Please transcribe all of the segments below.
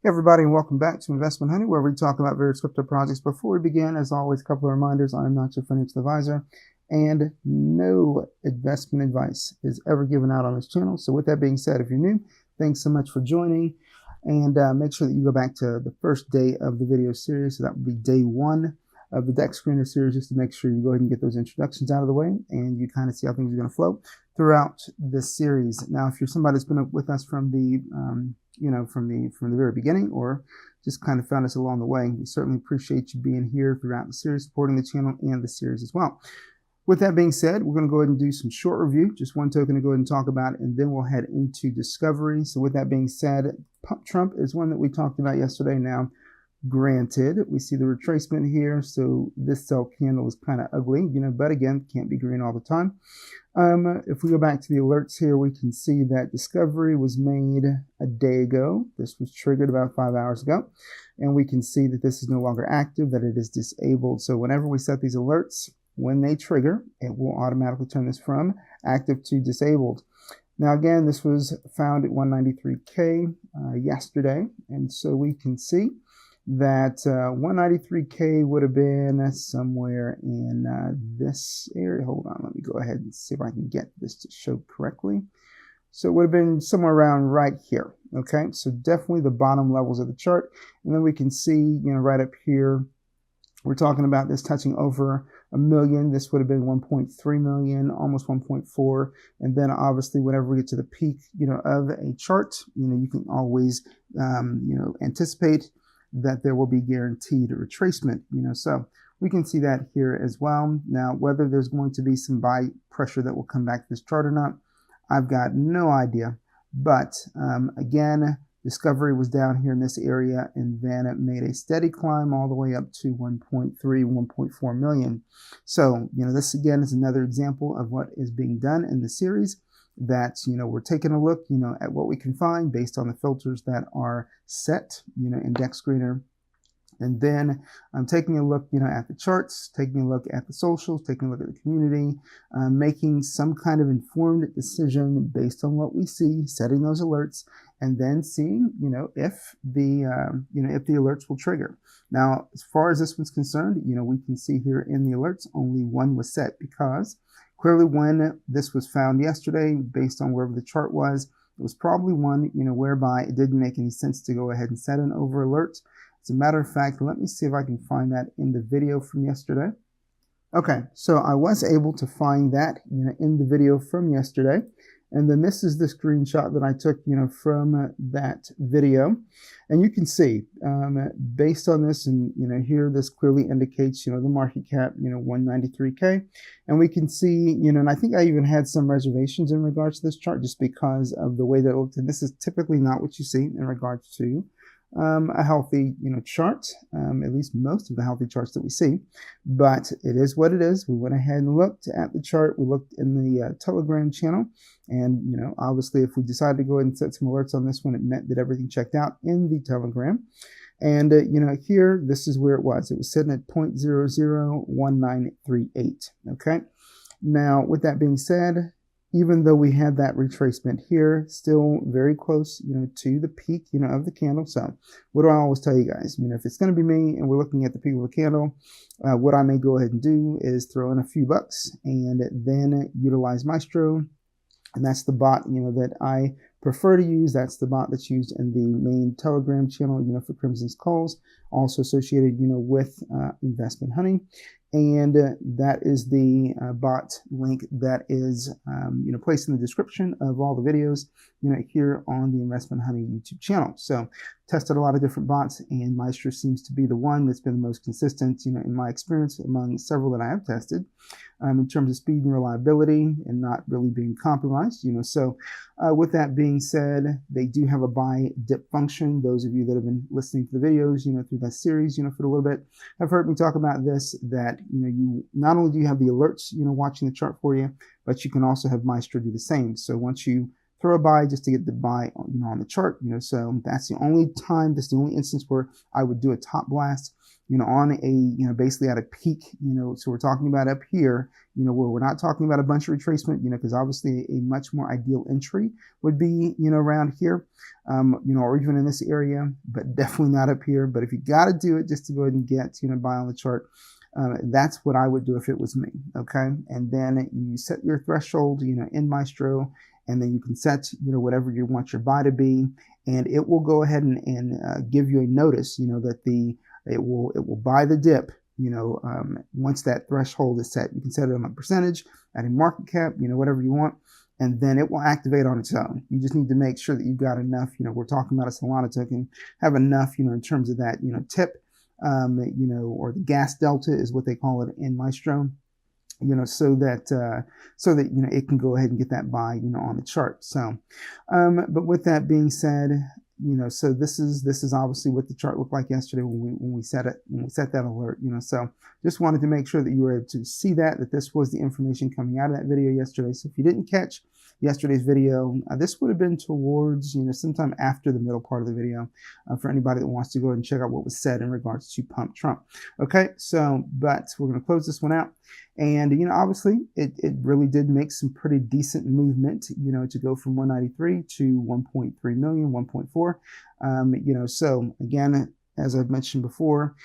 Hey everybody, and welcome back to Investment Honey, where we talk about various crypto projects. Before we begin, as always, a couple of reminders. I am not your financial advisor, and no investment advice is ever given out on this channel. So with that being said, if you're new, thanks so much for joining, and make sure that you go back to the first day of the video series. So that would be day 1 of the Dexscreener series, just to make sure you go ahead and get those introductions out of the way, and you kind of see how things are going to flow throughout this series. Now, if you're somebody that's been with us from the from the very beginning, or just kind of found us along the way, we certainly appreciate you being here throughout the series, supporting the channel and the series as well. With that being said, we're going to go ahead and do some short review, just one token to go ahead and talk about, and then we'll head into discovery. So with that being said, Pump Trump is one that we talked about yesterday. Now, granted, we see the retracement here, so this sell candle is kind of ugly, but again, can't be green all the time. If we go back to the alerts here, we can see that discovery was made a day ago. This was triggered about 5 hours ago, and we can see that this is no longer active, that it is disabled. So whenever we set these alerts, when they trigger, it will automatically turn this from active to disabled. Now again, this was found at 193K yesterday, and so we can see that 193K would have been somewhere in this area. Hold on, let me go ahead and see if I can get this to show correctly. So it would have been somewhere around right here. Okay, so definitely the bottom levels of the chart. And then we can see, right up here, we're talking about this touching over a million. This would have been 1.3 million, almost 1.4. And then obviously whenever we get to the peak, of a chart, you can always, anticipate that there will be guaranteed retracement, so we can see that here as well. Now, whether there's going to be some buy pressure that will come back to this chart or not, I've got no idea. But again, discovery was down here in this area, and then it made a steady climb all the way up to 1.3, 1.4 million. So, this again is another example of what is being done in the series. That we're taking a look at what we can find based on the filters that are set in Dexscreener, and then I'm taking a look at the charts, taking a look at the socials, taking a look at the community, making some kind of informed decision based on what we see, setting those alerts, and then seeing if the if the alerts will trigger. Now, as far as this one's concerned, we can see here in the alerts only one was set, because clearly when this was found yesterday, based on wherever the chart was, it was probably one, whereby it didn't make any sense to go ahead and set an over alert. As a matter of fact, let me see if I can find that in the video from yesterday. Okay, so I was able to find that, in the video from yesterday. And then this is the screenshot that I took, from that video. And you can see, based on this, and, here this clearly indicates, the market cap, 193K. And we can see, and I think I even had some reservations in regards to this chart, just because of the way that it looked. And this is typically not what you see in regards to a healthy, chart, at least most of the healthy charts that we see, but it is what it is. We went ahead and looked at the chart. We looked in the Telegram channel, and obviously, if we decided to go ahead and set some alerts on this one, it meant that everything checked out in the Telegram. And here, this is where it was. It was sitting at 0.001938. Okay. Now, with that being said, even though we had that retracement here, still very close, to the peak, of the candle. So what do I always tell you guys? If it's going to be me and we're looking at the peak of the candle, what I may go ahead and do is throw in a few bucks and then utilize Maestro. And that's the bot, that I prefer to use. That's the bot that's used in the main Telegram channel, for Crimson's calls, also associated, with Investment Honey. And that is the bot link that is, placed in the description of all the videos, here on the Investment Honey YouTube channel. So tested a lot of different bots, and Maestro seems to be the one that's been the most consistent, in my experience, among several that I have tested, in terms of speed and reliability and not really being compromised, So with that being said, they do have a buy dip function. Those of you that have been listening to the videos, through that series, for a little bit, have heard me talk about this, that, you not only do you have the alerts, watching the chart for you, but you can also have Maestro do the same. So once you throw a buy just to get the buy, on the chart, so that's the only time, that's the only instance where I would do a top blast, on a, basically at a peak, so we're talking about up here, where we're not talking about a bunch of retracement, because obviously a much more ideal entry would be, around here, or even in this area, but definitely not up here. But if you got to do it just to go ahead and get, buy on the chart, that's what I would do if it was me. Okay. And then you set your threshold, in Maestro, and then you can set, whatever you want your buy to be, and it will go ahead and give you a notice, that it will buy the dip, once that threshold is set. You can set it on a percentage, at a market cap, whatever you want, and then it will activate on its own. You just need to make sure that you've got enough, we're talking about a Solana token, have enough, in terms of that, tip, or the gas delta is what they call it in Maestro, so that it can go ahead and get that buy, on the chart. So, but with that being said, so this is obviously what the chart looked like yesterday when we set that alert, so just wanted to make sure that you were able to see that this was the information coming out of that video yesterday. So if you didn't catch yesterday's video, this would have been towards, sometime after the middle part of the video, for anybody that wants to go ahead and check out what was said in regards to Pump Trump. Okay, so, but we're going to close this one out. And, obviously it really did make some pretty decent movement, to go from 193 to 1.3 million, 1.4, so again, as I've mentioned before,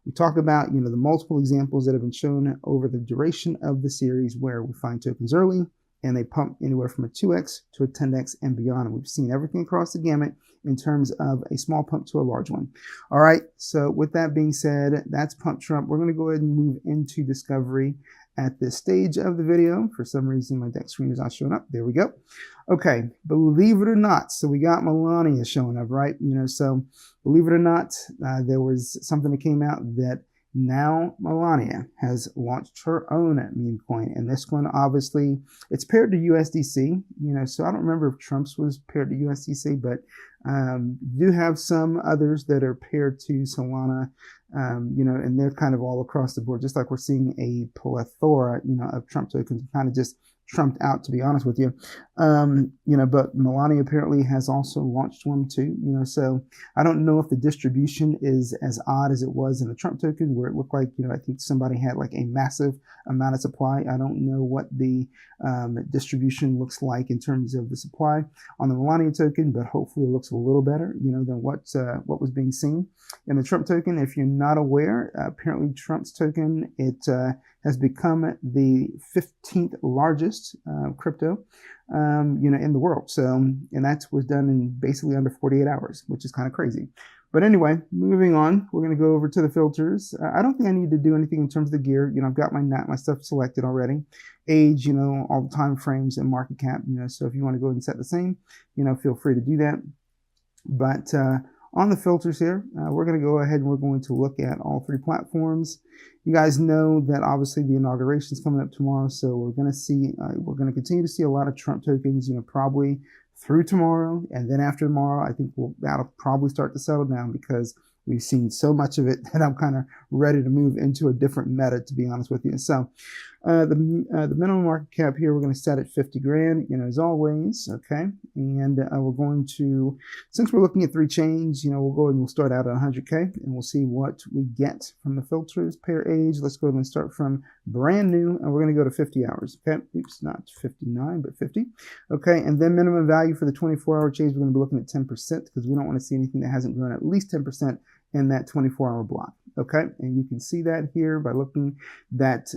we talk about, the multiple examples that have been shown over the duration of the series where we find tokens early and they pump anywhere from a 2x to a 10x and beyond. And we've seen everything across the gamut in terms of a small pump to a large one. All right, so with that being said, that's Pump Trump. We're going to go ahead and move into discovery at this stage of the video. For some reason, my Dexscreener is not showing up. There we go. Okay, believe it or not, so we got Melania showing up, right? So believe it or not, there was something that came out that now Melania has launched her own meme coin, and this one obviously it's paired to USDC. So I don't remember if Trump's was paired to USDC, but do have some others that are paired to Solana, and they're kind of all across the board, just like we're seeing a plethora, of Trump tokens kind of just trumped out, to be honest with you. But Melania apparently has also launched one too, so I don't know if the distribution is as odd as it was in the Trump token, where it looked like, I think somebody had like a massive amount of supply. I don't know what the distribution looks like in terms of the supply on the Melania token, but hopefully it looks a little better, than what was being seen in the Trump token. If you're not aware, apparently Trump's token, it has become the 15th largest crypto, in the world. So, and that was done in basically under 48 hours, which is kind of crazy. But anyway, moving on, we're going to go over to the filters. I don't think I need to do anything in terms of the gear. I've got my stuff selected already. Age, all the time frames and market cap, so if you want to go ahead and set the same, feel free to do that. But on the filters here, we're going to go ahead and we're going to look at all three platforms. You guys know that obviously the inauguration is coming up tomorrow, so we're going to continue to see a lot of Trump tokens, probably through tomorrow, and then after tomorrow, I think that'll probably start to settle down because we've seen so much of it that I'm kind of ready to move into a different meta, to be honest with you. So the minimum market cap here, we're going to set at 50 grand, as always. Okay. And we're going to, since we're looking at three chains, we'll go ahead and we'll start out at 100K and we'll see what we get from the filters. Pair age, let's go ahead and start from brand new, and we're going to go to 50 hours. Okay. Oops, not 59, but 50. Okay. And then minimum value for the 24-hour chains, we're going to be looking at 10% because we don't want to see anything that hasn't grown at least 10% in that 24-hour block. Okay, and you can see that here by looking that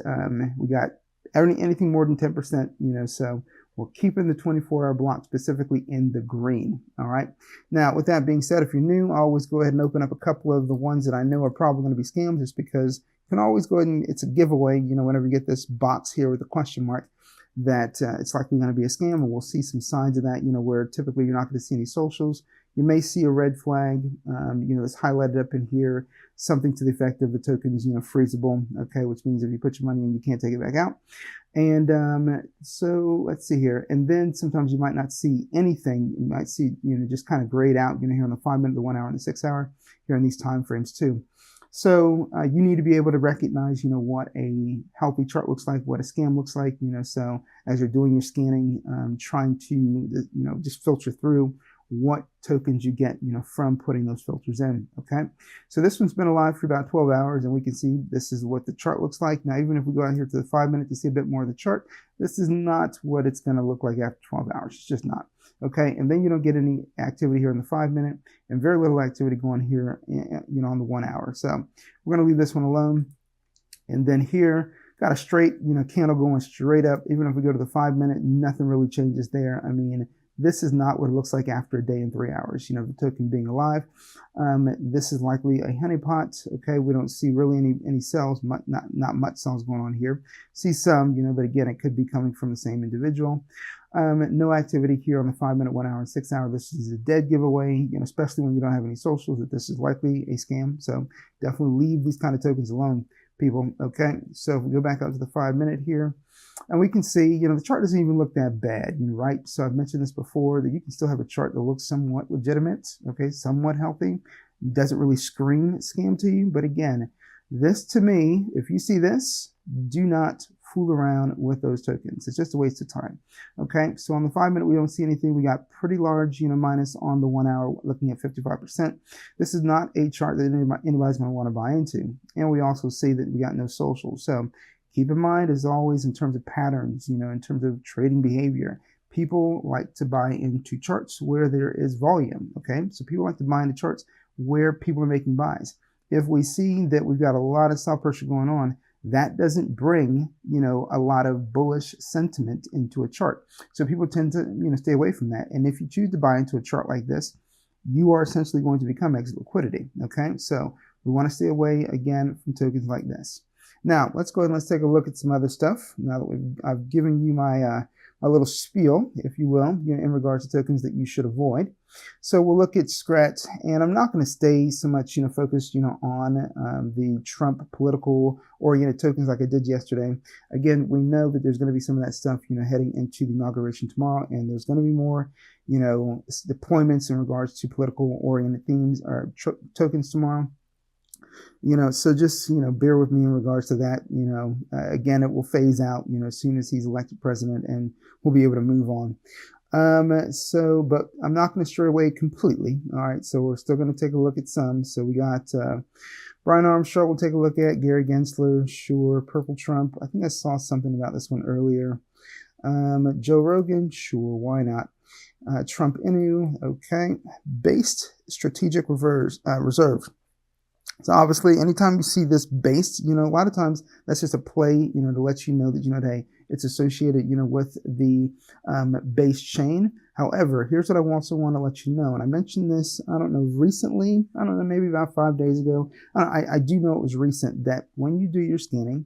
we got anything more than 10%, so we're keeping the 24-hour block specifically in the green. All right, now with that being said, if you're new, I'll always go ahead and open up a couple of the ones that I know are probably going to be scams, just because you can always go ahead and it's a giveaway, whenever you get this box here with a question mark, that it's likely going to be a scam, and we'll see some signs of that, where typically you're not going to see any socials. You may see a red flag, that's highlighted up in here, something to the effect of the token's, freezable, okay, which means if you put your money in, you can't take it back out. And so let's see here. And then sometimes you might not see anything. You might see, just kind of grayed out, here on the 5 minute, the 1 hour, and the 6 hour, here in these time frames too. So you need to be able to recognize, what a healthy chart looks like, what a scam looks like, so as you're doing your scanning, trying to, just filter through what tokens you get, from putting those filters in, okay? So this one's been alive for about 12 hours, and we can see this is what the chart looks like. Now, even if we go out here to the 5 minute to see a bit more of the chart, this is not what it's gonna look like after 12 hours. It's just not, okay? And then you don't get any activity here in the 5 minute, and very little activity going here, on the 1 hour. So we're gonna leave this one alone. And then here, got a straight, candle going straight up. Even if we go to the 5 minute, nothing really changes there. I mean, this is not what it looks like after a day and 3 hours, the token being alive. This is likely a honeypot, okay? We don't see really any cells, not much cells going on here. See some, but again, it could be coming from the same individual. No activity here on the 5 minute, 1 hour, and 6 hour. This is a dead giveaway, especially when you don't have any socials, that this is likely a scam. So definitely leave these kind of tokens alone, people, okay? So if we go back out to the 5 minute here, and we can see, the chart doesn't even look that bad, right? So I've mentioned this before, that you can still have a chart that looks somewhat legitimate, okay, somewhat healthy. Doesn't really scream scam to you, but again, this to me, if you see this, do not fool around with those tokens. It's just a waste of time, okay? So on the 5 minute, we don't see anything. We got pretty large, minus on the 1 hour, looking at 55%. This is not a chart that anybody's going to want to buy into. And we also see that we got no social. So keep in mind, as always, in terms of patterns, in terms of trading behavior, people like to buy into charts where there is volume, okay? So people like to buy into charts where people are making buys. If we see that we've got a lot of sell pressure going on, that doesn't bring, a lot of bullish sentiment into a chart. So people tend to, stay away from that. And if you choose to buy into a chart like this, you are essentially going to become exit liquidity, okay? So we want to stay away, again, from tokens like this. Now, let's go ahead and let's take a look at some other stuff. Now that I've given you my little spiel, if you will, in regards to tokens that you should avoid. So we'll look at Scrat, and I'm not going to stay so much, focused, on the Trump political-oriented tokens like I did yesterday. Again, we know that there's going to be some of that stuff, heading into the inauguration tomorrow, and there's going to be more, deployments in regards to political-oriented themes or tokens tomorrow. So just, bear with me in regards to that. Again, it will phase out, as soon as he's elected president, and we'll be able to move on. But I'm not going to stray away completely. All right. So we're still going to take a look at some. So we got, Brian Armstrong we'll take a look at, Gary Gensler, sure, Purple Trump. I think I saw something about this one earlier. Joe Rogan, sure, why not? Trump Inu, okay. Based Strategic Reserve. So obviously, anytime you see this based, a lot of times that's just a play, to let you know that, hey, it's associated, with the base chain. However, here's what I also want to let you know. And I mentioned this, I don't know, recently, I don't know, maybe about 5 days ago. I do know it was recent, that when you do your scanning,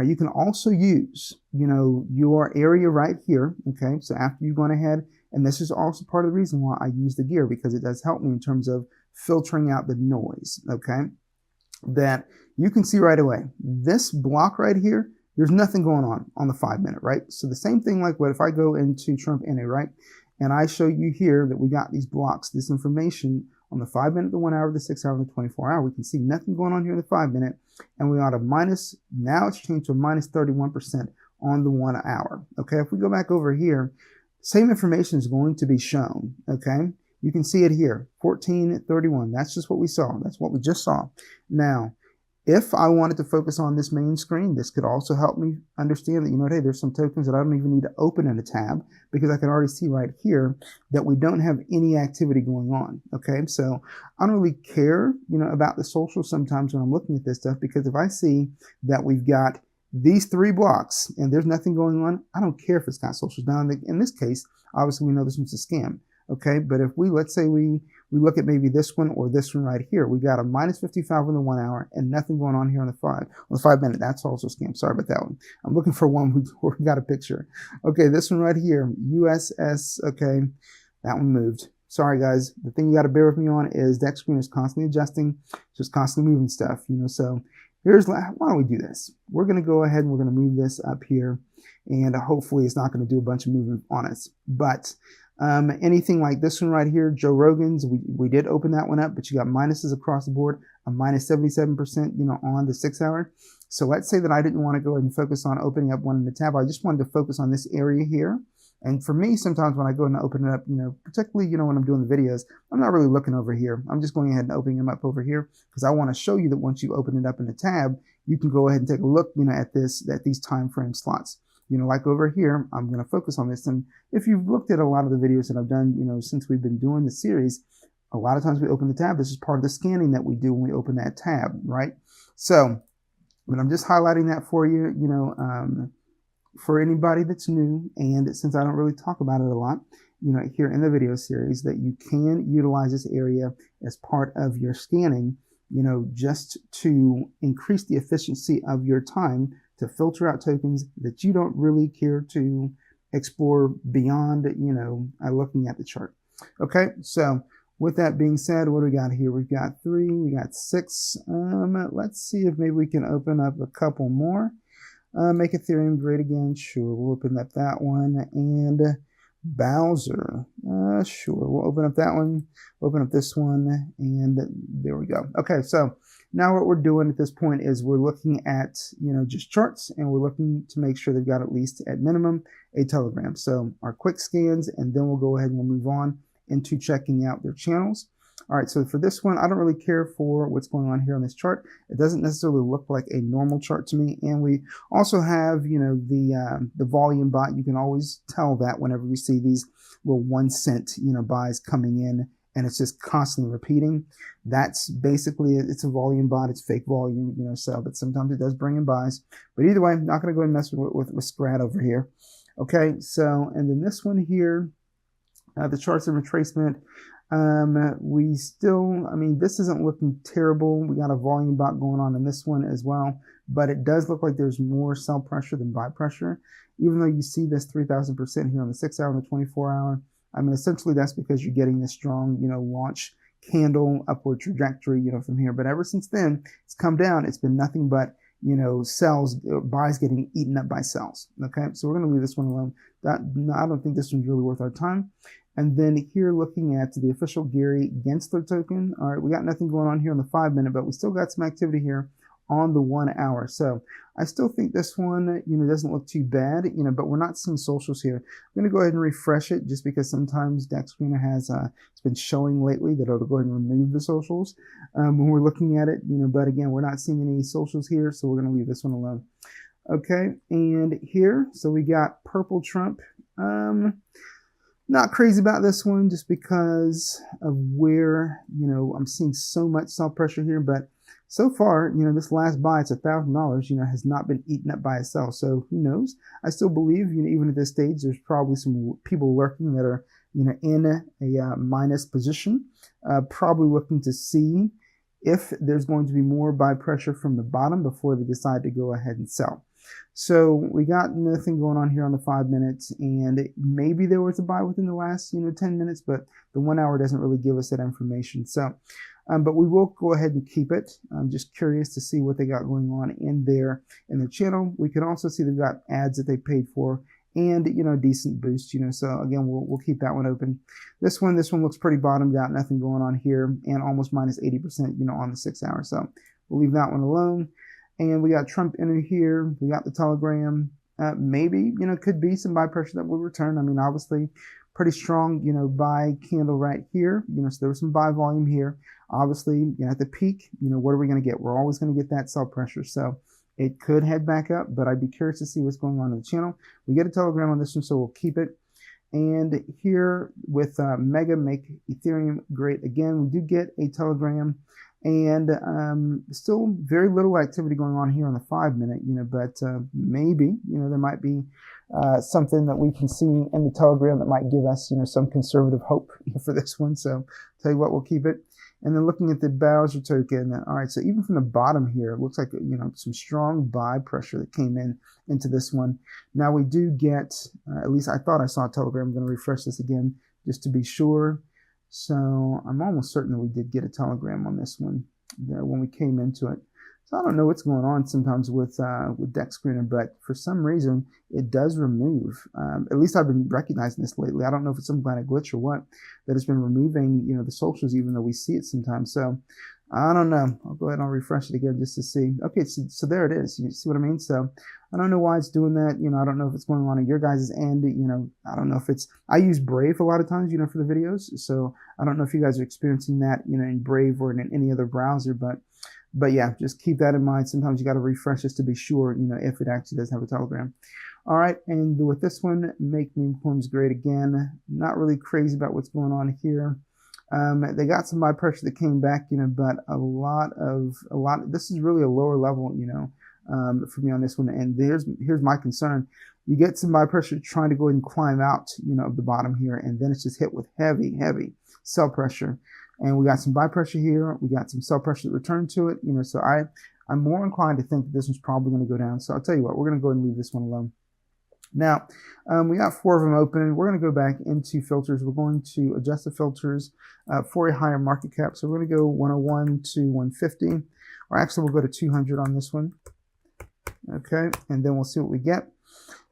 you can also use, your area right here. Okay. So after you've gone ahead, and this is also part of the reason why I use the gear, because it does help me in terms of filtering out the noise. Okay. That you can see right away. This block right here, there's nothing going on the 5 minute, right? So the same thing like what if I go into Trump NA, right? And I show you here that we got these blocks, this information on the 5 minute, the 1 hour, the 6 hour, and the 24 hour. We can see nothing going on here in the 5 minute. And we are at a minus, now it's changed to a minus 31% on the 1 hour. Okay, if we go back over here, same information is going to be shown, okay? You can see it here, 1431. That's just what we saw. That's what we just saw. Now, if I wanted to focus on this main screen, this could also help me understand that, hey, there's some tokens that I don't even need to open in a tab, because I can already see right here that we don't have any activity going on. Okay, so I don't really care, about the social sometimes when I'm looking at this stuff, because if I see that we've got these 3 blocks and there's nothing going on, I don't care if it's got socials down. In this case, obviously we know this one's a scam. Okay, but if let's say we look at maybe this one or this one right here, we got a minus 55 on the 1 hour and nothing going on here on the 5 minute. That's also a scam. Sorry about that one. I'm looking for one where we got a picture. Okay, this one right here, USS. Okay, that one moved. Sorry guys. The thing you got to bear with me on is Dexscreener is constantly adjusting, just constantly moving stuff. So why don't we do this? We're going to go ahead and we're going to move this up here, and hopefully it's not going to do a bunch of movement on us. But Anything like this one right here, Joe Rogan's, we did open that one up, but you got minuses across the board, a minus 77%, on the 6 hour. So let's say that I didn't want to go ahead and focus on opening up one in the tab. I just wanted to focus on this area here. And for me, sometimes when I go and open it up, particularly, when I'm doing the videos, I'm not really looking over here. I'm just going ahead and opening them up over here because I want to show you that once you open it up in the tab, you can go ahead and take a look, at these time frame slots. Like over here, I'm going to focus on this. And if you've looked at a lot of the videos that I've done, since we've been doing the series, a lot of times we open the tab. This is part of the scanning that we do when we open that tab, right? So, but I'm just highlighting that for you, for anybody that's new. And since I don't really talk about it a lot, here in the video series, that you can utilize this area as part of your scanning, just to increase the efficiency of your time to filter out tokens that you don't really care to explore beyond, looking at the chart. Okay, so with that being said, what do we got here? We've got 3, we got 6. Let's see if maybe we can open up a couple more. Make Ethereum great again. Sure, we'll open up that one. And Bowser. Sure, we'll open up that one. Open up this one, and there we go. Okay, so now what we're doing at this point is we're looking at, just charts, and we're looking to make sure they've got at least at minimum a Telegram. So our quick scans, and then we'll go ahead and we'll move on into checking out their channels. All right, so for this one, I don't really care for what's going on here on this chart. It doesn't necessarily look like a normal chart to me. And we also have, the volume bot. You can always tell that whenever you see these little 1 cent, buys coming in, and it's just constantly repeating. That's basically, it's a volume bot. It's fake volume, so, but sometimes it does bring in buys. But either way, I'm not going to go and mess with Scrat over here. Okay, so, and then this one here, the charts of retracement. We still, this isn't looking terrible. We got a volume bot going on in this one as well, but it does look like there's more sell pressure than buy pressure, even though you see this 3,000% here on the 6 hour and the 24 hour. Essentially that's because you're getting this strong, launch candle upward trajectory, from here. But ever since then, it's come down. It's been nothing but, sells, buys getting eaten up by sells. Okay, so we're going to leave this one alone. I don't think this one's really worth our time. And then here, looking at the official Gary Gensler token. All right, we got nothing going on here on the 5 minute, but we still got some activity here on the 1 hour. So I still think this one, doesn't look too bad, but we're not seeing socials here. I'm going to go ahead and refresh it just because sometimes Dexscreener has, it's been showing lately that it'll go ahead and remove the socials when we're looking at it, but again, we're not seeing any socials here, so we're going to leave this one alone. Okay, and here, so we got Purple Trump. Not crazy about this one just because of where, I'm seeing so much sell pressure here, but so far, this last buy, it's $1,000, has not been eaten up by a sell. So who knows? I still believe, even at this stage, there's probably some people lurking that are, in a minus position, probably looking to see if there's going to be more buy pressure from the bottom before they decide to go ahead and sell. So we got nothing going on here on the 5 minutes, and maybe there was a buy within the last, 10 minutes, but the 1 hour doesn't really give us that information. So, but we will go ahead and keep it. I'm just curious to see what they got going on in their channel. We can also see they've got ads that they paid for, and decent boost. So again, we'll keep that one open. This one looks pretty bottomed out. Nothing going on here, and almost minus 80%, on the 6 hour. So we'll leave that one alone. And we got Trump enter here. We got the Telegram. Maybe, could be some buy pressure that will return. Obviously, pretty strong, buy candle right here. So there was some buy volume here. Obviously, at the peak, what are we going to get? We're always going to get that sell pressure. So it could head back up, but I'd be curious to see what's going on in the channel. We get a Telegram on this one, so we'll keep it. And here with Mega Make Ethereum great again, we do get a Telegram. And still very little activity going on here on the 5 minute, but maybe, there might be something that we can see in the Telegram that might give us, some conservative hope for this one. So tell you what, we'll keep it. And then looking at the Bowser token, all right, so even from the bottom here, it looks like, some strong buy pressure that came into this one. Now we do get, at least I thought I saw a Telegram. I'm going to refresh this again just to be sure. So I'm almost certain that we did get a Telegram on this one when we came into it. So I don't know what's going on sometimes with Dexscreener, but for some reason it does remove. At least I've been recognizing this lately. I don't know if it's some kind of glitch or what, that it's been removing, the socials even though we see it sometimes. So I don't know. I'll go ahead and I'll refresh it again just to see. Okay, so there it is. You see what I mean? So I don't know why it's doing that. I don't know if it's going on your guys' end. I don't know if it's, I use Brave a lot of times, for the videos. So I don't know if you guys are experiencing that, in Brave or in any other browser, but yeah, just keep that in mind. Sometimes you got to refresh this to be sure, if it actually does have a Telegram. All right, and with this one, make meme coins great again. Not really crazy about what's going on here. They got some buy pressure that came back, but a lot. This is really a lower level, for me on this one. And here's my concern. You get some buy pressure trying to go ahead and climb out, of the bottom here, and then it's just hit with heavy sell pressure. And we got some buy pressure here. We got some sell pressure that returned to it, So I'm more inclined to think that this one's probably going to go down. So I'll tell you what, we're going to go ahead and leave this one alone. Now, we got 4 of them open. We're going to go back into filters. We're going to adjust the filters for a higher market cap. So we're going to go 101 to 150, or actually we'll go to 200 on this one. Okay, and then we'll see what we get.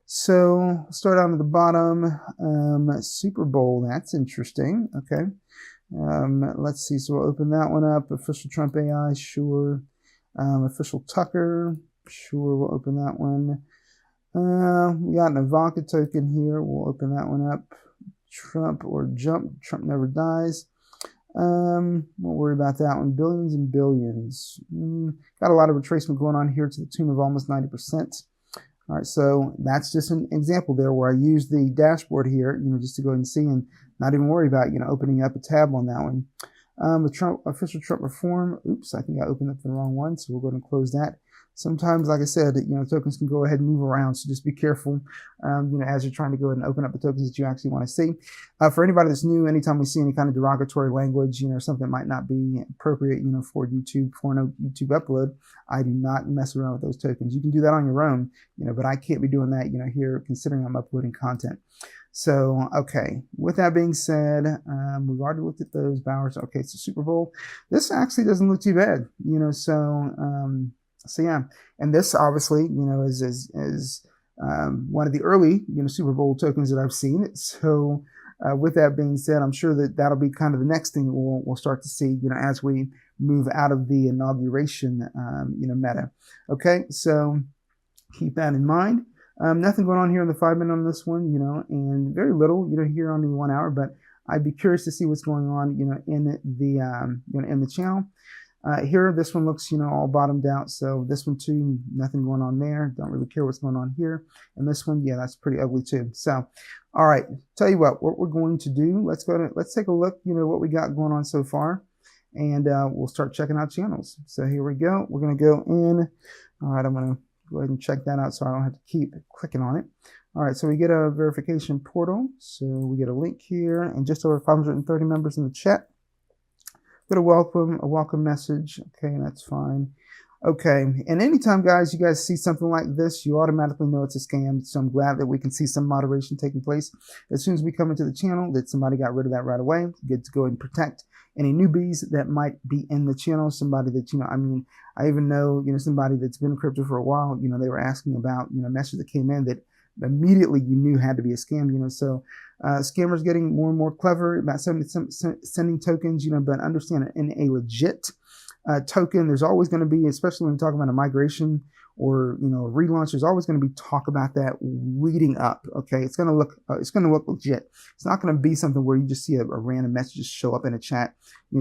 So start out at the bottom. Super Bowl, that's interesting. Okay, let's see. So we'll open that one up. Official Trump AI, sure. Official Tucker, sure. We'll open that one. We got an Ivanka token here. We'll open that one up. Trump or Jump. Trump never dies. Won't worry about that one. Billions and billions. Got a lot of retracement going on here to the tune of almost 90%. All right, so that's just an example there where I use the dashboard here, just to go ahead and see and not even worry about, opening up a tab on that one. The Trump official Trump reform. Oops, I think I opened up the wrong one, so we'll go ahead and close that. Sometimes, like I said, tokens can go ahead and move around, so just be careful, as you're trying to go ahead and open up the tokens that you actually want to see. For anybody that's new, anytime we see any kind of derogatory language, something that might not be appropriate, for YouTube, for no YouTube upload, I do not mess around with those tokens. You can do that on your own, but I can't be doing that, here, considering I'm uploading content. So, okay, with that being said, we've already looked at those Bowers. Okay, so Super Bowl, this actually doesn't look too bad, so yeah, and this obviously, is one of the early, Super Bowl tokens that I've seen. So with that being said, I'm sure that that'll be kind of the next thing we'll start to see, as we move out of the inauguration, meta. Okay, so keep that in mind. Nothing going on here in the 5 minute on this one, and very little, here on the 1 hour. But I'd be curious to see what's going on, in the channel. Here, this one looks, all bottomed out. So this one too, nothing going on there. Don't really care what's going on here. And this one, yeah, that's pretty ugly too. So, all right, tell you what we're going to do. Let's take a look, what we got going on so far, and we'll start checking out channels. So here we go. We're going to go in. All right, I'm going to go ahead and check that out so I don't have to keep clicking on it. All right, so we get a verification portal. So we get a link here and just over 530 members in the chat. Get a welcome message. Okay, that's fine. Okay, and anytime, guys, you guys see something like this, you automatically know it's a scam. So I'm glad that we can see some moderation taking place. As soon as we come into the channel, that somebody got rid of that right away. Good to go ahead and protect any newbies that might be in the channel. Somebody that, I even know, somebody that's been in crypto for a while, they were asking about, a message that came in that immediately you knew had to be a scam, so scammers getting more and more clever about sending tokens, but understand in a legit token, there's always going to be, especially when we're talking about a migration or a relaunch, there's always going to be talk about that leading up. Okay, it's going to look legit. It's not going to be something where you just see a random message just show up in a chat,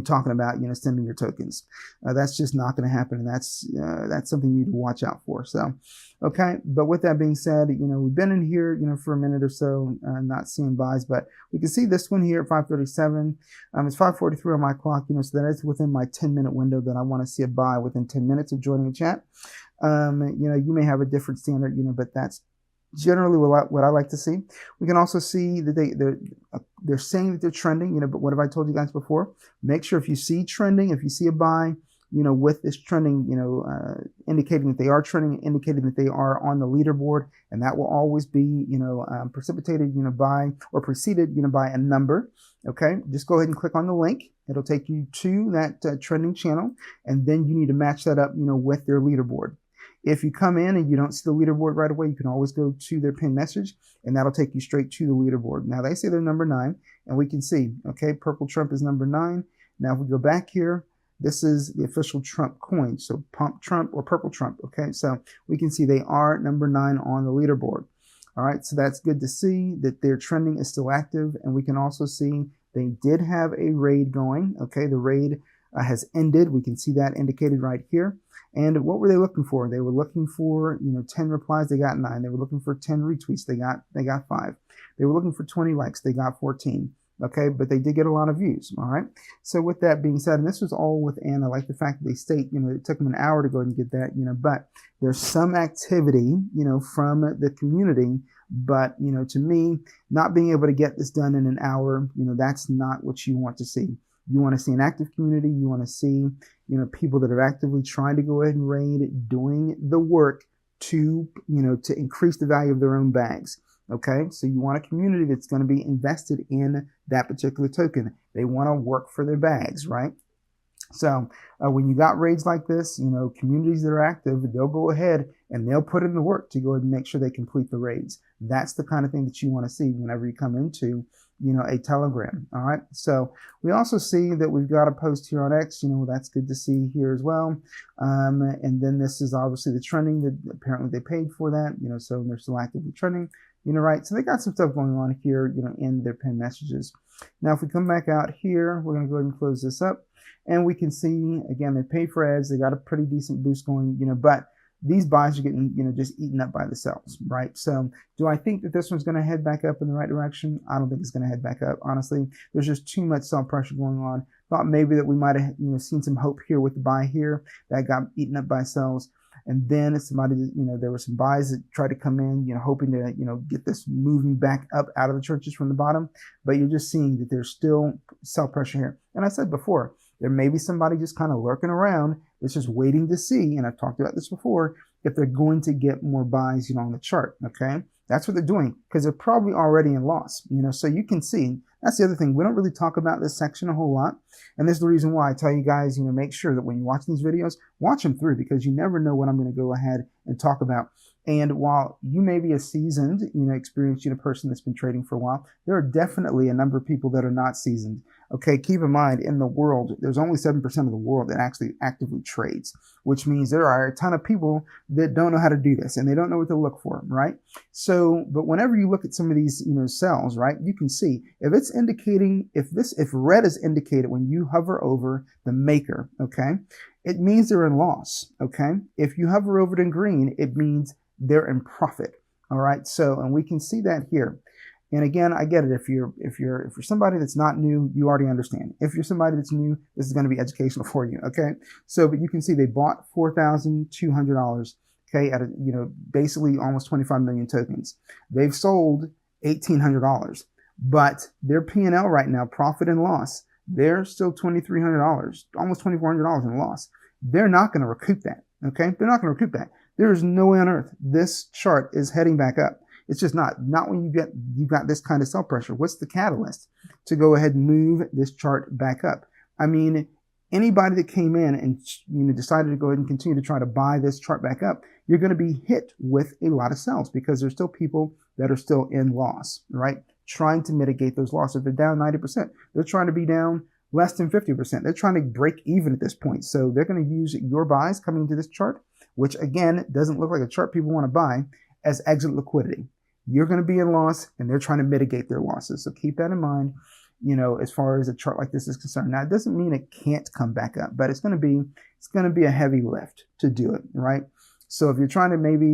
talking about sending your tokens. That's just not going to happen, and that's something you need to watch out for. So, okay, but with that being said, we've been in here, for a minute or so, not seeing buys, but we can see this one here at 537. It's 5:43 on my clock, so that is within my 10-minute window that I want to see a buy within 10 minutes of joining a chat. You may have a different standard, but that's generally what I like to see. We can also see that they're saying that they're trending, but what have I told you guys before? Make sure if you see trending, if you see a buy, with this trending, indicating that they are trending, indicating that they are on the leaderboard, and that will always be, precipitated, by or preceded, by a number. Okay, just go ahead and click on the link. It'll take you to that trending channel, and then you need to match that up, with their leaderboard. If you come in and you don't see the leaderboard right away, you can always go to their pinned message, and that'll take you straight to the leaderboard. Now they say they're number 9, and we can see, okay, purple Trump is number 9. Now if we go back here, this is the official Trump coin. So pump Trump or purple Trump. Okay, so we can see they are number 9 on the leaderboard. All right, so that's good to see that their trending is still active, and we can also see they did have a raid going. Okay, the raid has ended. We can see that indicated right here. And what were they looking for? They were looking for 10 replies. They got 9. They were looking for 10 retweets. They got 5. They were looking for 20 likes. They got 14. Okay, but they did get a lot of views. All right. So with that being said, and this was all within, I like the fact that they state, it took them an hour to go and get that, but there's some activity, from the community. But, to me, not being able to get this done in an hour, that's not what you want to see. You want to see an active community. You want to see, people that are actively trying to go ahead and raid, doing the work to, to increase the value of their own bags. Okay, so you want a community that's going to be invested in that particular token. They want to work for their bags, right? So when you got raids like this, communities that are active, they'll go ahead and they'll put in the work to go ahead and make sure they complete the raids. That's the kind of thing that you want to see whenever you come into, a Telegram. All right. So we also see that we've got a post here on X, that's good to see here as well. And then this is obviously the trending that apparently they paid for that, so they're still actively trending. Right. So they got some stuff going on here, in their pinned messages. Now, if we come back out here, we're going to go ahead and close this up, and we can see, again, they paid for ads. They got a pretty decent boost going, but these buys are getting, just eaten up by the sells, right? So do I think that this one's going to head back up in the right direction? I don't think it's going to head back up. Honestly, there's just too much sell pressure going on. Thought maybe that we might have, seen some hope here with the buy here that got eaten up by sells. And then somebody, there were some buys that tried to come in, hoping to, get this moving back up out of the churches from the bottom. But you're just seeing that there's still sell pressure here. And I said before, there may be somebody just kind of lurking around that's just waiting to see, and I've talked about this before, if they're going to get more buys, on the chart. Okay, that's what they're doing because they're probably already in loss. So you can see. That's the other thing. We don't really talk about this section a whole lot. And this is the reason why I tell you guys, make sure that when you're watching these videos, watch them through, because you never know what I'm going to go ahead and talk about. And while you may be a seasoned, experienced person that's been trading for a while, there are definitely a number of people that are not seasoned. Okay, keep in mind, in the world, there's only 7% of the world that actually actively trades, which means there are a ton of people that don't know how to do this and they don't know what to look for, right? So, but whenever you look at some of these, cells, right, you can see if it's indicating, if red is indicated when you hover over the maker, okay, it means they're in loss, okay? If you hover over it in green, it means they're in profit, all right? So, and we can see that here. And again, I get it. If you're somebody that's not new, you already understand. If you're somebody that's new, this is going to be educational for you. Okay. So, but you can see they bought $4,200. Okay. At basically almost 25 million tokens. They've sold $1,800, but their P&L right now, profit and loss, they're still $2,300, almost $2,400 in loss. They're not going to recoup that. Okay. They're not going to recoup that. There is no way on earth this chart is heading back up. It's just not when you've got this kind of sell pressure. What's the catalyst to go ahead and move this chart back up? I mean, anybody that came in and decided to go ahead and continue to try to buy this chart back up, you're going to be hit with a lot of sells because there's still people that are still in loss, right? Trying to mitigate those losses. If they're down 90%, they're trying to be down less than 50%. They're trying to break even at this point. So they're going to use your buys coming into this chart, which again doesn't look like a chart people want to buy, as exit liquidity. You're going to be in loss and they're trying to mitigate their losses. So keep that in mind, as far as a chart like this is concerned. Now, it doesn't mean it can't come back up, but it's going to be a heavy lift to do it, right? So if you're trying to maybe,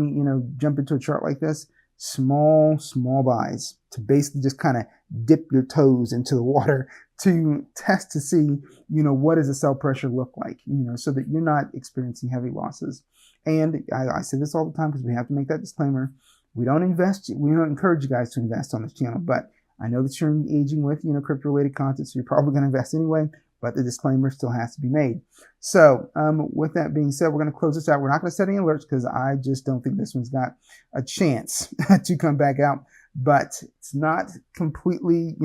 jump into a chart like this, small buys to basically just kind of dip your toes into the water to test to see, what does the sell pressure look like, so that you're not experiencing heavy losses. And I say this all the time because we have to make that disclaimer. We don't encourage you guys to invest on this channel, but I know that you're engaging with, crypto related content, so you're probably going to invest anyway, but the disclaimer still has to be made. So, with that being said, we're going to close this out. We're not going to set any alerts because I just don't think this one's got a chance to come back out, but it's not completely,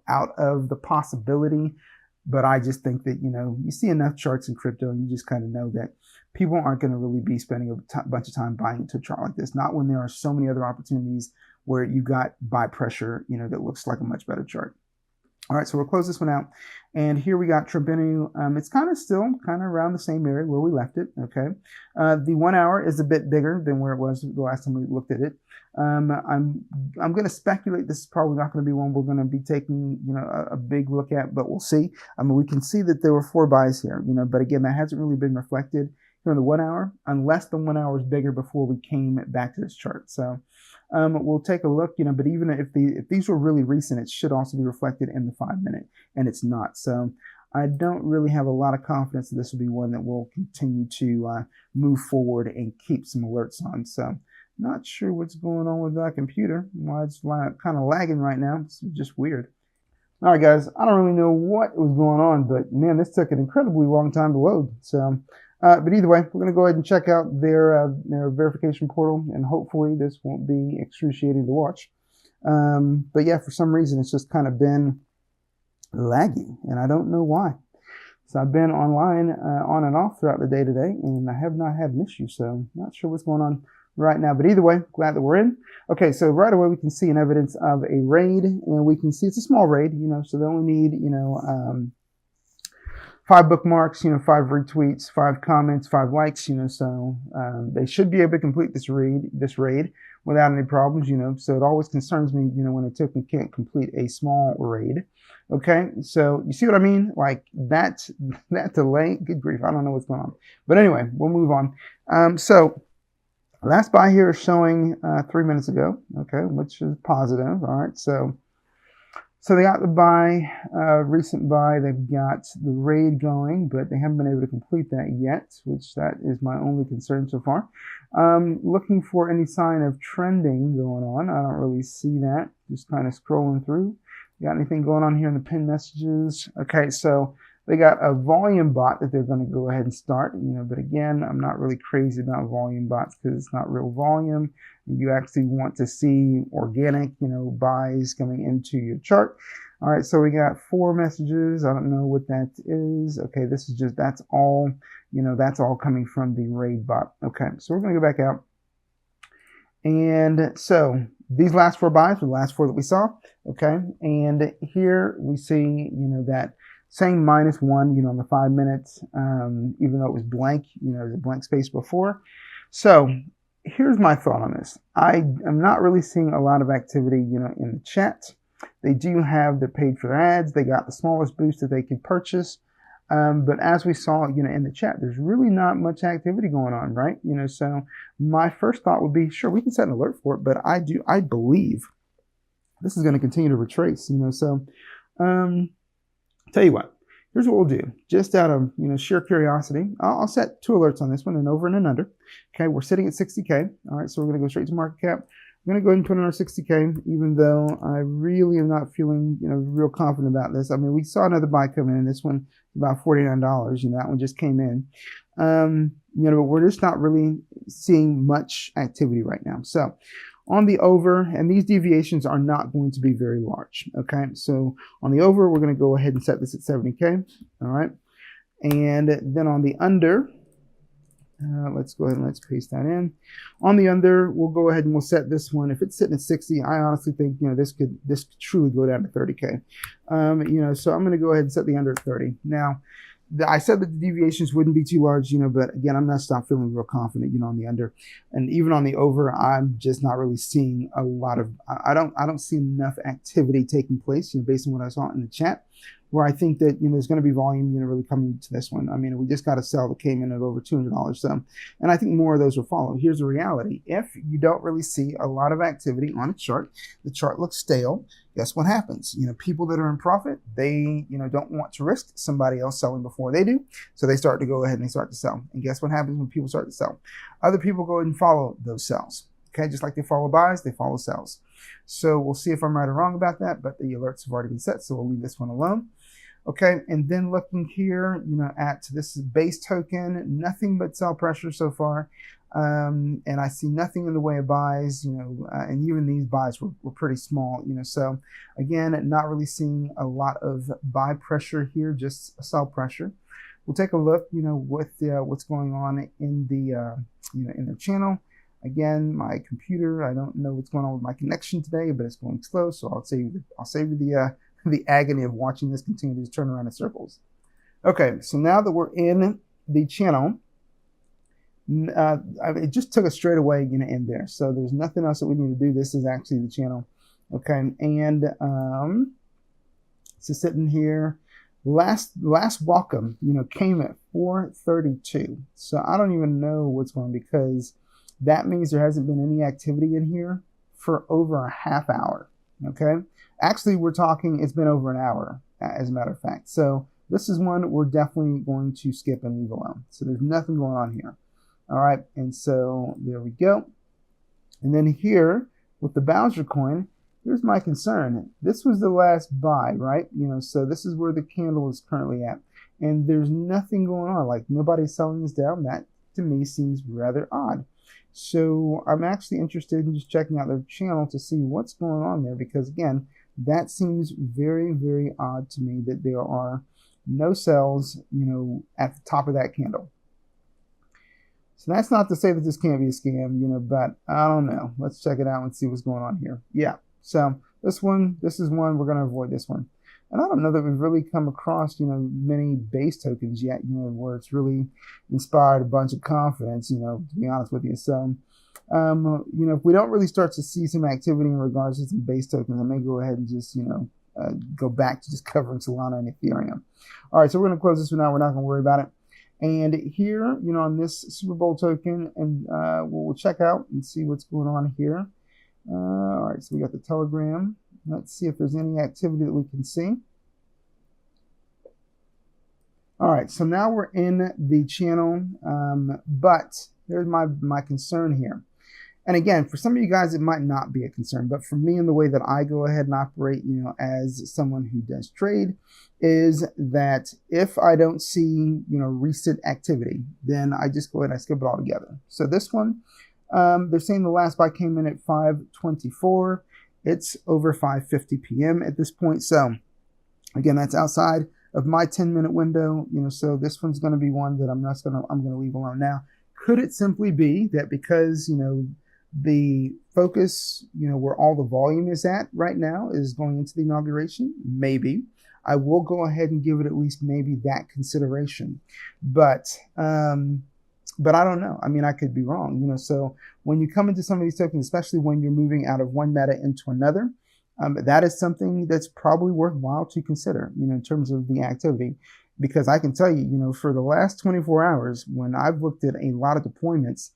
out of the possibility. But I just think that, you see enough charts in crypto and you just kind of know that people aren't going to really be spending a bunch of time buying into a chart like this, not when there are so many other opportunities where you got buy pressure, that looks like a much better chart. All right, so we'll close this one out. And here we got Tribune. It's still around the same area where we left it, okay? The 1 hour is a bit bigger than where it was the last time we looked at it. I'm going to speculate this is probably not going to be one we're going to be taking, a big look at, but we'll see. We can see that there were 4 buys here, but again, that hasn't really been reflected here in the 1 hour, unless the 1 hour is bigger before we came back to this chart. So we'll take a look, but even if these were really recent, it should also be reflected in the 5 minute, and it's not. So I don't really have a lot of confidence that this will be one that will continue to move forward and keep some alerts on. So not sure what's going on with that computer, why it's kind of lagging right now. It's just weird. All right, guys, I don't really know what was going on, but man, this took an incredibly long time to load. So, but either way, we're going to go ahead and check out their verification portal, and hopefully this won't be excruciating to watch. But yeah, for some reason, it's just kind of been lagging, and I don't know why. So I've been online on and off throughout the day today, and I have not had an issue, so not sure what's going on right now. But either way, glad that we're in. Okay, so right away we can see an evidence of a raid, and we can see it's a small raid, so they only need, 5 bookmarks, 5 retweets, 5 comments, 5 likes, so they should be able to complete this raid without any problems, so it always concerns me, when a token can't complete a small raid. Okay, so you see what I mean? Like that delay, good grief, I don't know what's going on. But anyway, we'll move on. So last buy here is showing 3 minutes ago, okay, which is positive. All right, so they got the buy, recent buy. They've got the raid going, but they haven't been able to complete that yet, which that is my only concern so far. Looking for any sign of trending going on. I don't really see that. Just kind of scrolling through. Got anything going on here in the pinned messages? Okay, so they got a volume bot that they're going to go ahead and start, but again, I'm not really crazy about volume bots because it's not real volume. You actually want to see organic, buys coming into your chart. All right, so we got 4 messages. I don't know what that is. Okay, this is just, that's all coming from the raid bot. Okay, so we're going to go back out. And so these last 4 buys were the last 4 that we saw. Okay, and here we see, that saying -1, on the 5 minutes, even though it was blank, there's a blank space before. So here's my thought on this. I am not really seeing a lot of activity, in the chat. They do have, they're paid for their ads. They got the smallest boost that they could purchase. But as we saw, in the chat, there's really not much activity going on, right? So my first thought would be, sure, we can set an alert for it, but I believe this is going to continue to retrace, so, tell you what, here's what we'll do. Just out of, sheer curiosity, I'll set 2 alerts on this one, an over and an under. Okay, we're sitting at 60K. All right, so we're going to go straight to market cap. I'm going to go ahead and put in our 60K, even though I really am not feeling, real confident about this. I mean, we saw another buy come in. This one, about $49. That one just came in. But we're just not really seeing much activity right now. So on the over, and these deviations are not going to be very large. Okay, so on the over, we're going to go ahead and set this at 70K. All right, and then on the under, let's go ahead and let's paste that in. On the under, we'll go ahead and we'll set this one. If it's sitting at 60, I honestly think this could truly go down to 30K. So I'm going to go ahead and set the under at 30. Now, I said that the deviations wouldn't be too large, but again, I'm not feeling real confident, on the under, and even on the over, I'm just not really seeing a lot of. I don't see enough activity taking place, based on what I saw in the chat, where I think that there's going to be volume, really coming to this one. I mean, we just got a sell that came in at over $200, so, and I think more of those will follow. Here's the reality: if you don't really see a lot of activity on a chart, the chart looks stale. Guess what happens? People that are in profit, they, don't want to risk somebody else selling before they do. So they start to go ahead and they start to sell. And guess what happens when people start to sell? Other people go ahead and follow those sells. Okay, just like they follow buys, they follow sells. So we'll see if I'm right or wrong about that, but the alerts have already been set, so we'll leave this one alone. Okay, and then looking here, at this base token, nothing but sell pressure so far. And I see nothing in the way of buys, and even these buys were pretty small, so again, not really seeing a lot of buy pressure here, just sell pressure. We'll take a look, what's going on in the, in the channel. Again, my computer, I don't know what's going on with my connection today, but it's going slow, so I'll save you the agony of watching this continue to turn around in circles. Okay, so now that we're in the channel, it just took us straight away in there, so there's nothing else that we need to do. This is actually the channel. Okay, and so sitting here, last welcome came at 4:32, so I don't even know what's going on, because that means there hasn't been any activity in here for over a half hour. Okay, actually we're talking, it's been over an hour, as a matter of fact. So this is one we're definitely going to skip and leave alone. So there's nothing going on here. All right, and so there we go. And then here with the Bowser coin, here's my concern. This was the last buy, right? So this is where the candle is currently at, and there's nothing going on. Like, nobody's selling this down. That to me seems rather odd. So I'm actually interested in just checking out their channel to see what's going on there, because again, that seems very, very odd to me that there are no sells, at the top of that candle. So that's not to say that this can't be a scam, but I don't know. Let's check it out and see what's going on here. Yeah, so this is one, we're going to avoid this one. And I don't know that we've really come across, many base tokens yet, where it's really inspired a bunch of confidence, to be honest with you. So, if we don't really start to see some activity in regards to some base tokens, I may go ahead and just, go back to just covering Solana and Ethereum. All right, so we're going to close this one out. We're not going to worry about it. And here, on this Super Bowl token, and we'll check out and see what's going on here. All right, so we got the Telegram. Let's see if there's any activity that we can see. All right, so now we're in the channel, but there's my concern here. And again, for some of you guys, it might not be a concern, but for me, in the way that I go ahead and operate, as someone who does trade, is that if I don't see, recent activity, then I just go ahead and I skip it all together. So this one, they're saying the last buy came in at 5:24. It's over 5:50 p.m. at this point. So again, that's outside of my 10-minute window, so this one's going to be one that I'm going to leave alone. Now, could it simply be that because, the focus, where all the volume is at right now is going into the inauguration? Maybe. I will go ahead and give it at least maybe that consideration. But I don't know. I mean, I could be wrong, so when you come into some of these tokens, especially when you're moving out of one meta into another, that is something that's probably worthwhile to consider, in terms of the activity, because I can tell you, for the last 24 hours, when I've looked at a lot of deployments,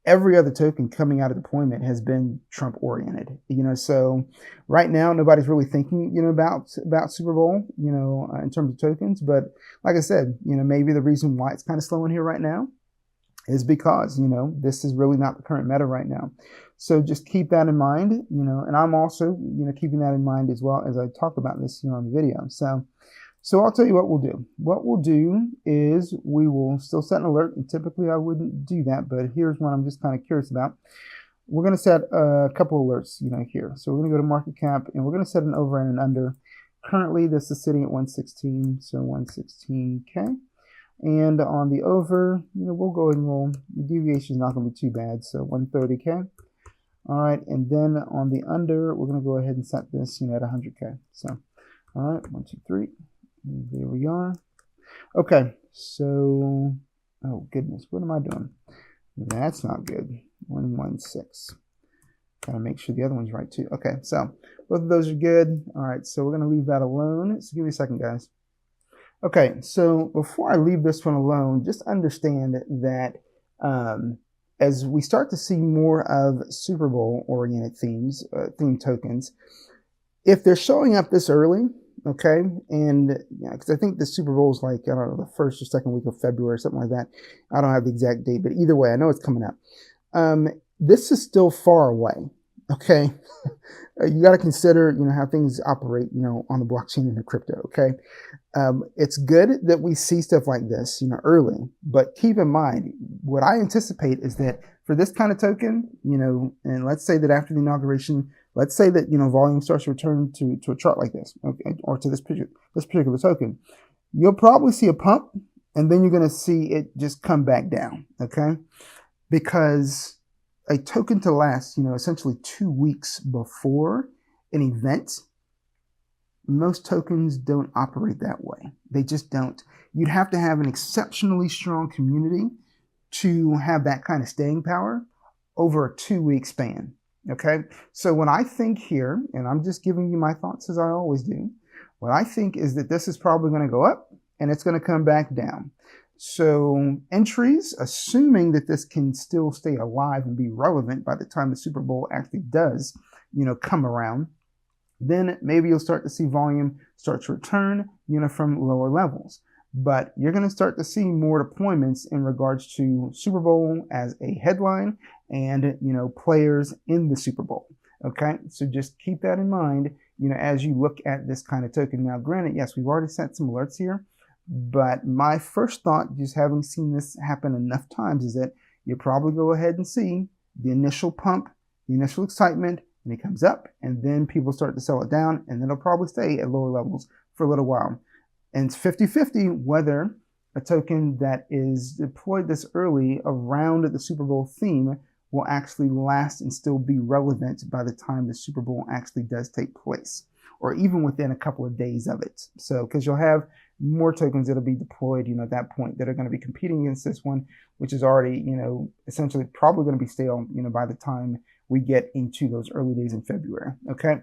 every other token coming out of deployment has been Trump oriented, so right now nobody's really thinking, about Super Bowl, in terms of tokens. But like I said, maybe the reason why it's kind of slow in here right now is because, this is really not the current meta right now. So just keep that in mind, and I'm also, keeping that in mind as well as I talk about this, on the video. So I'll tell you what we'll do. What we'll do is we will still set an alert, and typically I wouldn't do that, but here's one I'm just kind of curious about. We're going to set a couple alerts, here. So we're going to go to market cap, and we're going to set an over and an under. Currently, this is sitting at 116, so 116K. And on the over, we'll go and the deviation is not going to be too bad, so 130K. All right, and then on the under, we're going to go ahead and set this, at 100K. So, all right, 1, 2, 3. There we are. Okay, so, oh goodness, what am I doing? That's not good. 116. Gotta make sure the other one's right too. Okay, so both of those are good. All right, so we're gonna leave that alone. So give me a second, guys. Okay, so before I leave this one alone, just understand that as we start to see more of Super Bowl oriented themes, theme tokens, if they're showing up this early, okay, and because I think the Super Bowl is like, I don't know, the first or second week of February, something like that. I don't have the exact date, but either way, I know it's coming up. This is still far away, okay, you got to consider, how things operate, on the blockchain and the crypto. Okay. It's good that we see stuff like this, early, but keep in mind, what I anticipate is that for this kind of token, and let's say that after the inauguration, let's say that, volume starts to return to a chart like this, okay, or to this particular token, you'll probably see a pump, and then you're going to see it just come back down, okay? Because a token to last, essentially 2 weeks before an event, most tokens don't operate that way. They just don't. You'd have to have an exceptionally strong community to have that kind of staying power over a 2-week span. Okay. So what I think here, and I'm just giving you my thoughts as I always do, what I think is that this is probably going to go up and it's going to come back down. So entries, assuming that this can still stay alive and be relevant by the time the Super Bowl actually does, come around, then maybe you'll start to see volume start to return, from lower levels. But you're going to start to see more deployments in regards to Super Bowl as a headline and, players in the Super Bowl. Okay, so just keep that in mind, as you look at this kind of token. Now, granted, yes, we've already set some alerts here, but my first thought, just having seen this happen enough times, is that you probably go ahead and see the initial pump, the initial excitement, and it comes up, and then people start to sell it down, and then it'll probably stay at lower levels for a little while. And it's 50-50 whether a token that is deployed this early around the Super Bowl theme will actually last and still be relevant by the time the Super Bowl actually does take place, or even within a couple of days of it. So, because you'll have more tokens that'll be deployed, at that point, that are going to be competing against this one, which is already, essentially probably going to be stale, by the time we get into those early days in February. Okay.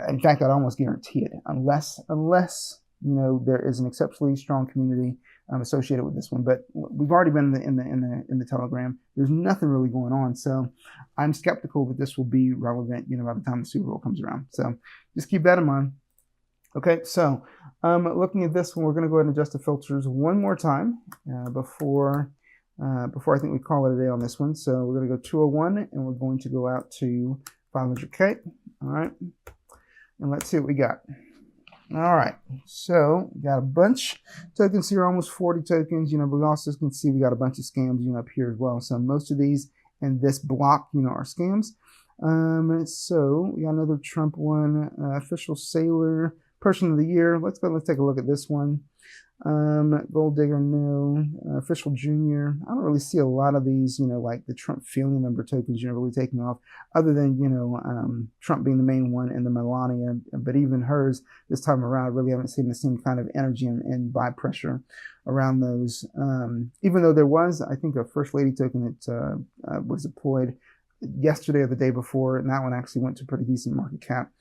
In fact, I'd almost guarantee it, unless there is an exceptionally strong community associated with this one. But we've already been in the Telegram. There's nothing really going on, so I'm skeptical that this will be relevant, by the time the Super Bowl comes around. So just keep that in mind. Okay, so looking at this one, we're going to go ahead and adjust the filters one more time before I think we call it a day on this one. So we're going to go 201, and we're going to go out to 500K. All right, and let's see what we got. All right, so we got a bunch of tokens here, almost 40 tokens, but we also can see we got a bunch of scams, up here as well. So most of these in this block, are scams. So we got another Trump one, official sailor, person of the year. Let's take a look at this one. Gold digger, no. Official junior. I don't really see a lot of these, like the Trump family member tokens, really taking off, other than, Trump being the main one and the Melania. But even hers this time around, really haven't seen the same kind of energy and buy pressure around those. Even though there was, I think, a First Lady token that was deployed yesterday or the day before, and that one actually went to pretty decent market cap.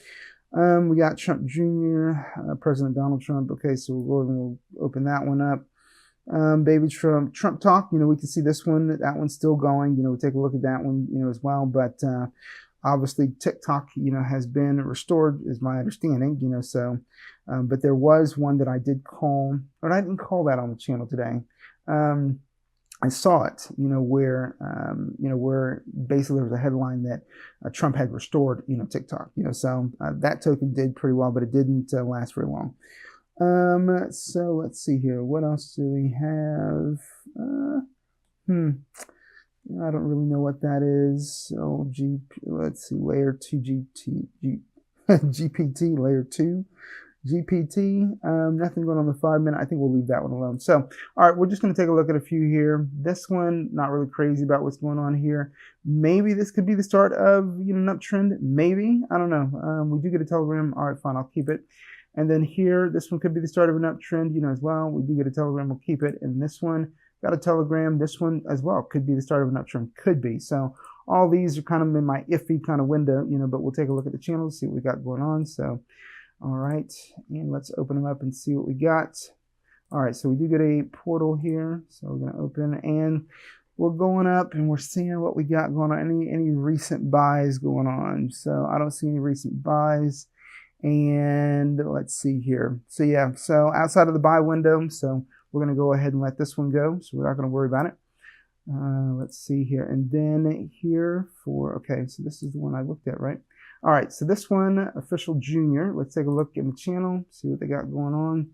We got Trump Jr., President Donald Trump. Okay, so we'll go ahead and we'll open that one up. Baby Trump talk, we can see this one, that one's still going. We'll take a look at that one, as well. But obviously TikTok, has been restored, is my understanding, so, but there was one that I did call, or I didn't call that on the channel today. I saw it, where basically there was a headline that Trump had restored, TikTok, so that token did pretty well, but it didn't last very long. So let's see here. What else do we have? I don't really know what that is. So let's see, layer 2 GPT, layer 2. GPT, nothing going on the 5 minute. I think we'll leave that one alone. So, all right, we're just going to take a look at a few here. This one, not really crazy about what's going on here. Maybe this could be the start of, an uptrend. Maybe, I don't know. We do get a Telegram. All right, fine, I'll keep it. And then here, this one could be the start of an uptrend, as well. We do get a Telegram. We'll keep it. And this one got a Telegram. This one as well could be the start of an uptrend. Could be. So all these are kind of in my iffy kind of window, but we'll take a look at the channels, see what we got going on. So. All right, and let's open them up and see what we got. All right, so we do get a portal here. So we're gonna open, and we're going up, and we're seeing what we got going on. Any recent buys going on? So I don't see any recent buys. And let's see here. So yeah, so outside of the buy window, so we're gonna go ahead and let this one go. So we're not gonna worry about it. Let's see here. And then here for, okay, so this is the one I looked at, right? All right, so this one, Official Junior. Let's take a look in the channel, see what they got going on.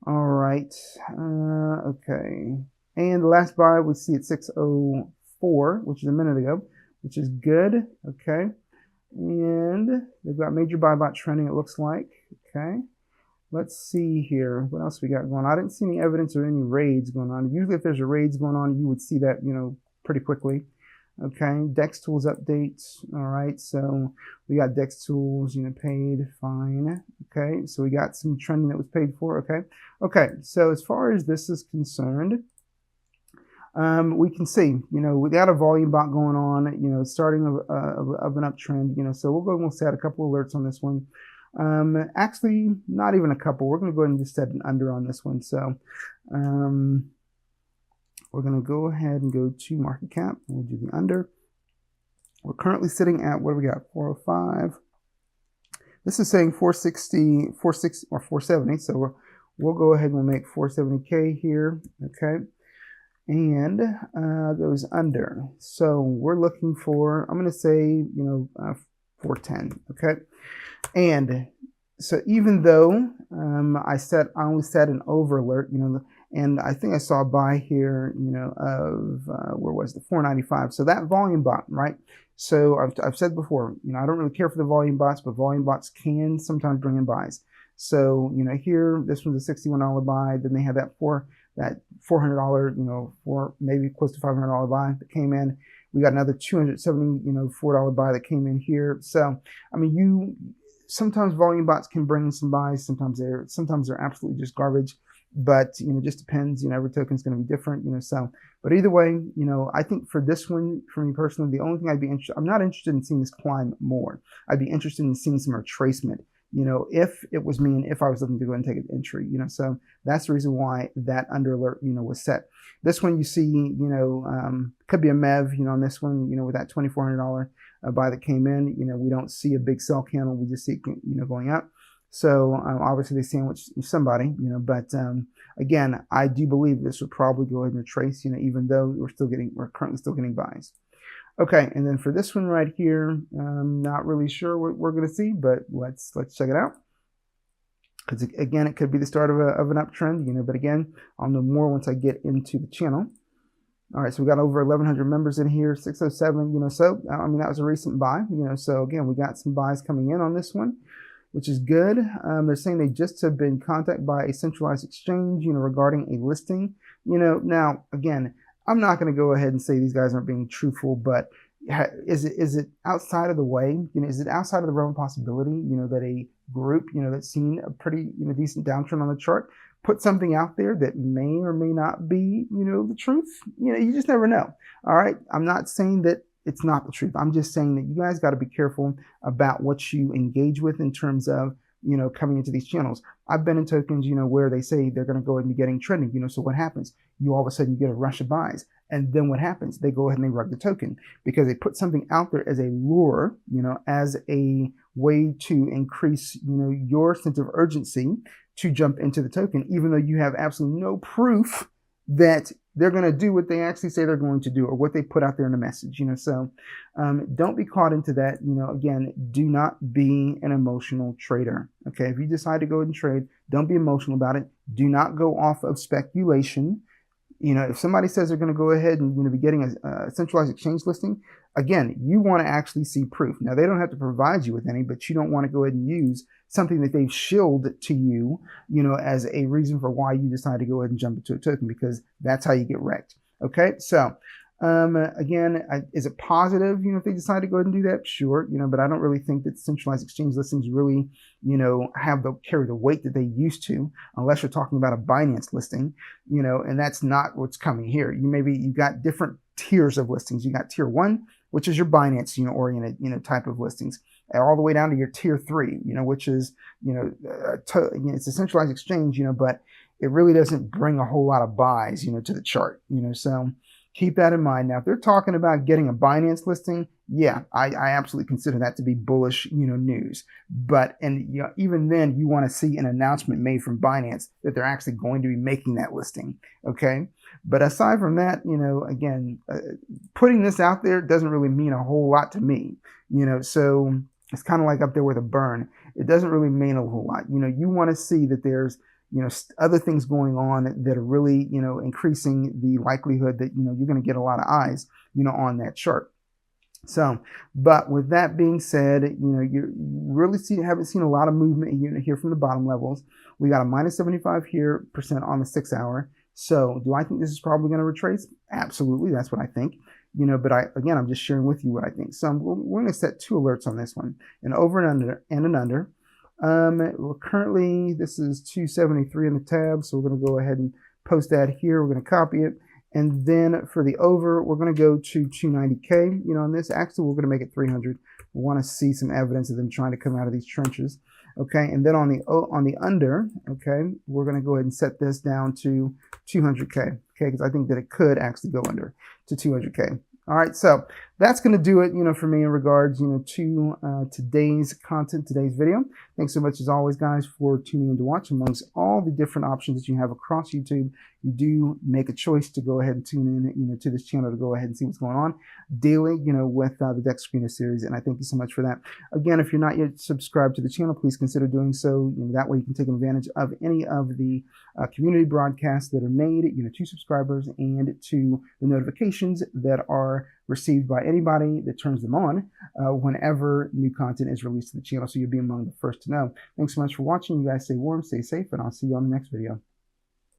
All right, okay. And the last buy we see at 6:04, which is a minute ago, which is good, okay. And they've got major buy bot trending, it looks like, okay. Let's see here, what else we got going on? I didn't see any evidence of any raids going on. Usually if there's a raids going on, you would see that, you know, pretty quickly. Okay, Dex Tools updates. All right, so we got Dex Tools, you know, paid, fine. Okay, so we got some trending that was paid for. Okay, so as far as this is concerned, we can see, you know, we got a volume bot going on, you know, starting of an uptrend, you know, so we'll go and we'll set a couple alerts on this one. Actually, not even a couple. We're going to go ahead and just set an under on this one. So, we're going to go ahead and go to market cap. We'll do the under. We're currently sitting at, what do we got? 405. This is saying 460, 460 or 470. So we'll go ahead and we'll make 470K here. Okay. And goes under. So we're looking for, I'm going to say, you know, 410. Okay. And so even though I only set an over alert, you know, and I think I saw a buy here, you know, of where was the 495. So that volume bot, right? So I've said before, you know, I don't really care for the volume bots, but volume bots can sometimes bring in buys. So, you know, here this was a $61 buy. Then they had that $400, you know, maybe close to $500 buy that came in. We got another $270, you know, $4 buy that came in here. So, I mean, sometimes volume bots can bring in some buys. Sometimes they're absolutely just garbage. But, you know, it just depends, you know, every token is going to be different, you know, so, but either way, you know, I think for this one, for me personally, the only thing I'm not interested in seeing this climb more. I'd be interested in seeing some retracement, you know, if it was me and if I was looking to go and take an entry, you know, so that's the reason why that under alert, you know, was set. This one you see, you know, could be a MEV, you know, on this one, you know, with that $2,400 buy that came in, you know, we don't see a big sell candle. We just see it, you know, going up. So obviously they sandwiched somebody, you know, but again, I do believe this would probably go ahead and retrace, you know, even though we're currently still getting buys. Okay, and then for this one right here, not really sure what we're going to see, but let's check it out. Because again, it could be the start of an uptrend, you know, but again, I'll know more once I get into the channel. All right, so we got over 1,100 members in here, 607, you know, so I mean, that was a recent buy, you know, so again, we got some buys coming in on this one, which is good. They're saying they just have been contacted by a centralized exchange, you know, regarding a listing. You know, now, again, I'm not going to go ahead and say these guys aren't being truthful, but is it outside of the way? You know, is it outside of the realm of possibility, you know, that a group, you know, that's seen a pretty, you know, decent downtrend on the chart, put something out there that may or may not be, you know, the truth? You know, you just never know. All right. I'm not saying that it's not the truth. I'm just saying that you guys got to be careful about what you engage with in terms of, you know, coming into these channels. I've been in tokens, you know, where they say they're going to go ahead and be getting trending, you know, so what happens? You all of a sudden you get a rush of buys. And then what happens? They go ahead and they rug the token because they put something out there as a lure, you know, as a way to increase, you know, your sense of urgency to jump into the token, even though you have absolutely no proof that they're going to do what they actually say they're going to do or what they put out there in the message, you know, so don't be caught into that. You know, again, do not be an emotional trader. Okay. If you decide to go ahead and trade, don't be emotional about it. Do not go off of speculation. You know, if somebody says they're going to go ahead and, you know, be getting a centralized exchange listing, again, you want to actually see proof. Now, they don't have to provide you with any, but you don't want to go ahead and use something that they've shilled to you, you know, as a reason for why you decide to go ahead and jump into a token, because that's how you get wrecked. Okay, so again, is it positive, you know, if they decide to go ahead and do that? Sure, you know, but I don't really think that centralized exchange listings really, you know, carry the weight that they used to, unless you're talking about a Binance listing, you know, and that's not what's coming here. You've got different tiers of listings. You got tier 1, which is your Binance, you know, oriented, you know, type of listings, all the way down to your tier 3, you know, which is, you know, it's a centralized exchange, you know, but it really doesn't bring a whole lot of buys, you know, to the chart, you know, so keep that in mind. Now, if they're talking about getting a Binance listing, yeah, I absolutely consider that to be bullish, you know, news. But, and you know, even then, you want to see an announcement made from Binance that they're actually going to be making that listing. Okay. But aside from that, again, putting this out there doesn't really mean a whole lot to me, so it's kind of like up there with a burn. It doesn't really mean a whole lot. You want to see that there's, other things going on that are really, increasing the likelihood that, you're going to get a lot of eyes, on that chart. So, but with that being said, you really haven't seen a lot of movement here from the bottom levels. We got a minus 75% here on the 6 hour. So do I think this is probably going to retrace? Absolutely. That's what I think. But again, I'm just sharing with you what I think. So we're going to set 2 alerts on this one, an over and under and an under. Currently, this is 273 in the tab. So we're going to go ahead and post that here. We're going to copy it. And then for the over, we're going to go to 290K. On this, actually, we're going to make it 300. We want to see some evidence of them trying to come out of these trenches. Okay, and then on the under, okay, we're going to go ahead and set this down to 200K. Okay, because I think that it could actually go under to 200K. All right, so that's going to do it, for me in regards, to today's content, today's video. Thanks so much, as always, guys, for tuning in to watch. Amongst all the different options that you have across YouTube, you do make a choice to go ahead and tune in, to this channel to go ahead and see what's going on daily, with the Dexscreener series. And I thank you so much for that. Again, if you're not yet subscribed to the channel, please consider doing so. That way you can take advantage of any of the community broadcasts that are made, to subscribers and to the notifications that are received by anybody that turns them on whenever new content is released to the channel, so you'll be among the first to know. Thanks so much for watching. You guys stay warm, stay safe, and I'll see you on the next video.